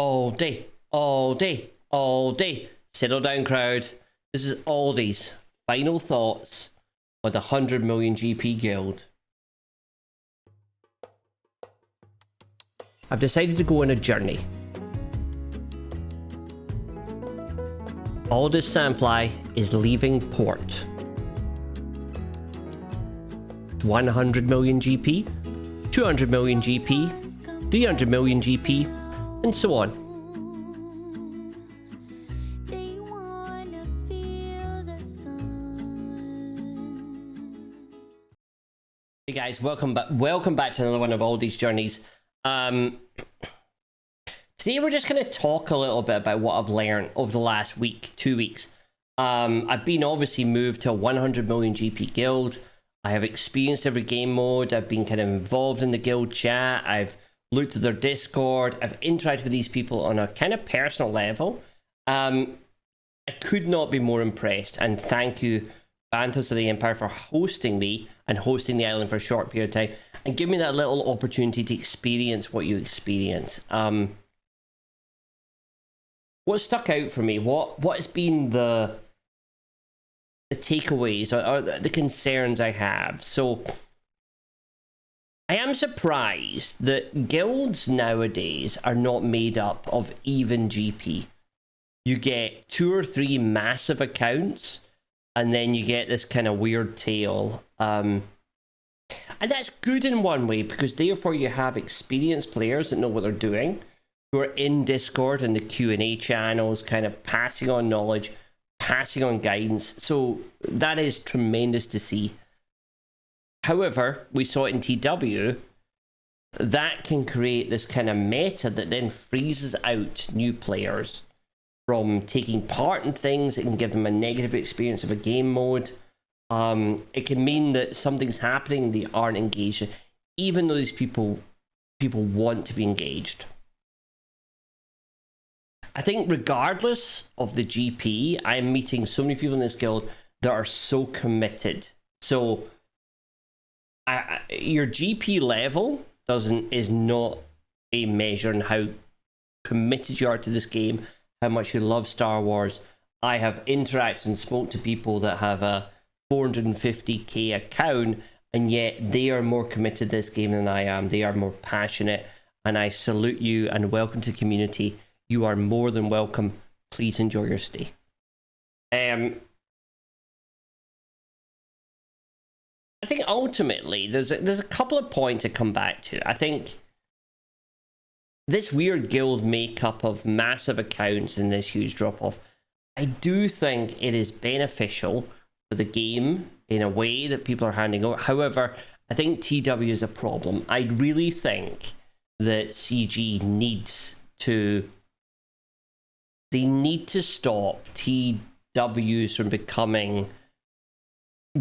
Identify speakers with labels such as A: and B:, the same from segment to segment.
A: All day, all day, all day. Settle down, crowd. This is Aldy's final thoughts on the 100 million GP guild. I've decided to go on a journey. Aldous Sandflys is leaving port. 100 million GP, 200 million GP, 300 million GP, and so on. Hey guys, welcome back to another one of Aldy's journeys. Today we're just going to talk a little bit about what I've learned over the last week, 2 weeks. I've been obviously moved to a 100 million GP guild. I have experienced every game mode. I've been kind of involved in the guild chat. I've looked at their Discord. I've interacted with these people on a kind of personal level. I could not be more impressed, and thank you, Bantos of the Empire, for hosting me and hosting the island for a short period of time and give me that little opportunity to experience what you experience. What stuck out for me, what has been the takeaways or the concerns I have? So I am surprised that guilds nowadays are not made up of even GP. You get 2 or 3 massive accounts, and then you get this kind of weird tail. And that's good in one way, because therefore you have experienced players that know what they're doing, who are in Discord and the Q&A channels, kind of passing on knowledge, passing on guidance. So that is tremendous to see. However, we saw it in TW, that can create this kind of meta that then freezes out new players from taking part in things. It can give them a negative experience of a game mode. It can mean that something's happening, they aren't engaged, even though these people want to be engaged. I think regardless of the GP, I'm meeting so many people in this guild that are so committed. So your GP level is not a measure in how committed you are to this game, how much you love Star Wars. I have interacted and spoke to people that have a 450k account, and yet they are more committed to this game than I am. They are more passionate, and I salute you and welcome to the community. You are more than welcome. Please enjoy your stay. I think ultimately there's a couple of points to come back to. I think this weird guild makeup of massive accounts and this huge drop off, I do think it is beneficial for the game in a way that people are handing over. However, I think TW is a problem. I really think that CG needs to stop TWs from becoming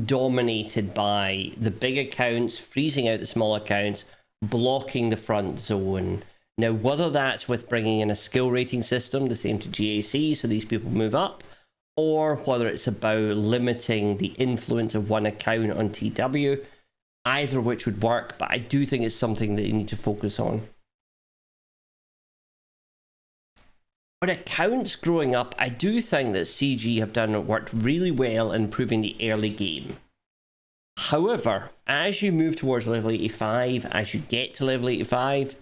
A: dominated by the big accounts, freezing out the small accounts, blocking the front zone. Now, whether that's with bringing in a skill rating system, the same to GAC, so these people move up, or whether it's about limiting the influence of one account on TW, either which would work, but I do think it's something that you need to focus on. But accounts growing up, I do think that CG have worked really well in improving the early game. However, as you move towards level 85, as you get to level 85,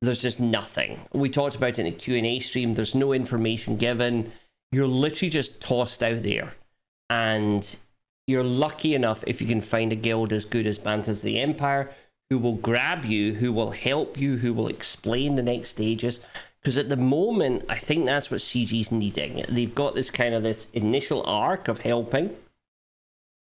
A: there's just nothing. We talked about it in a Q&A stream. There's no information given. You're literally just tossed out there. And you're lucky enough if you can find a guild as good as Bantos of the Empire, who will grab you, who will help you, who will explain the next stages. Because at the moment, I think that's what CG's needing. They've got this initial arc of helping,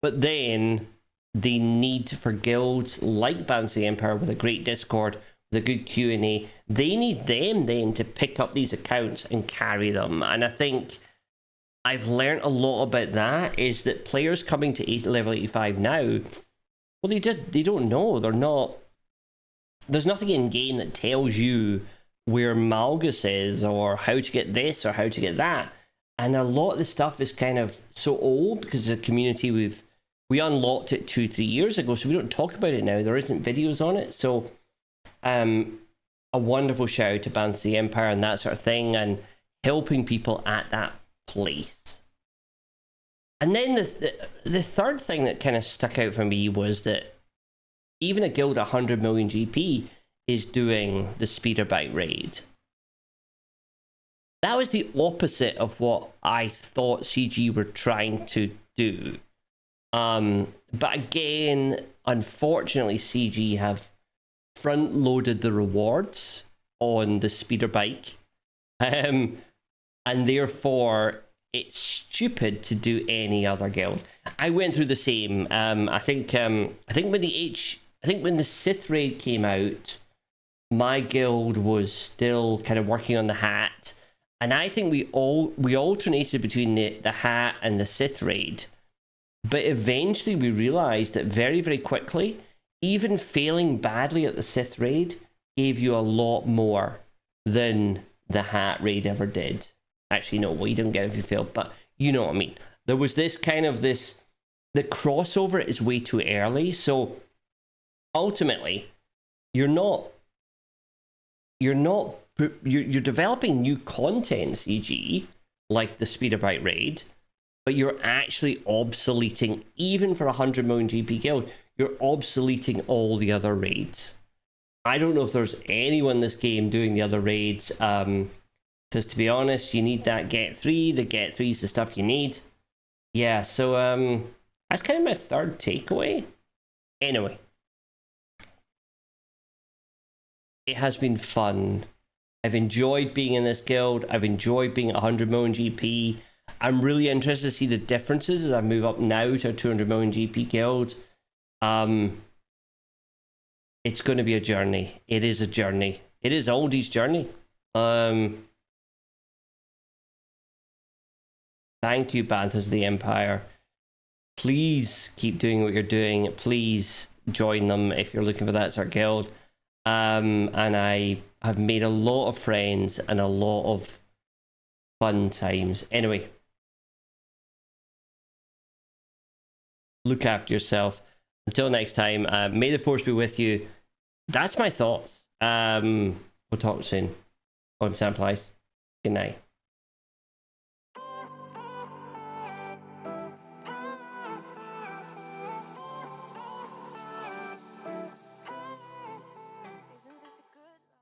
A: but then they need for guilds like Bantos of the Empire with a great Discord, with a good Q&A, they need them then to pick up these accounts and carry them. And I think I've learned a lot about that, is that players coming to level 85 now, well, they don't know. There's nothing in game that tells you where Malgus is, or how to get this, or how to get that. And a lot of the stuff is kind of so old, because the community, we unlocked it 2-3 years ago, so we don't talk about it now. There isn't videos on it. So a wonderful shout out to Bands of the Empire and that sort of thing, and helping people at that place. And then the third thing that kind of stuck out for me was that even a guild 100 million GP is doing the speeder bike raid. That was the opposite of what I thought CG were trying to do. But again, unfortunately, CG have front-loaded the rewards on the speeder bike. And therefore, it's stupid to do any other guild. I went through the same. I think when the Sith raid came out, my guild was still kind of working on the hat. And I think we alternated between the hat and the Sith raid. But eventually we realized that very, very quickly, even failing badly at the Sith raid gave you a lot more than the hat raid ever did. Actually, no, well, you didn't get it if you failed, but you know what I mean. There was the crossover is way too early. So ultimately, you're developing new content, CG, like the speeder bike raid, but you're actually obsoleting, even for 100 million GP guild, you're obsoleting all the other raids. I don't know if there's anyone in this game doing the other raids, because to be honest, you need that get 3. The get 3 is the stuff you need. Yeah, so that's kind of my third takeaway. Anyway, it has been fun. I've enjoyed being in this guild. I've enjoyed being at 100 million GP. I'm really interested to see the differences as I move up now to a 200 million GP guild. It's going to be a journey. It is a journey. It is Aldy's journey. Thank you, Banthas of the Empire. Please keep doing what you're doing. Please join them if you're looking for that sort of guild. And I have made a lot of friends and a lot of fun times. Anyway, look after yourself. Until next time, may the force be with you. That's my thoughts. We'll talk soon. I'm Sandflys. Good night.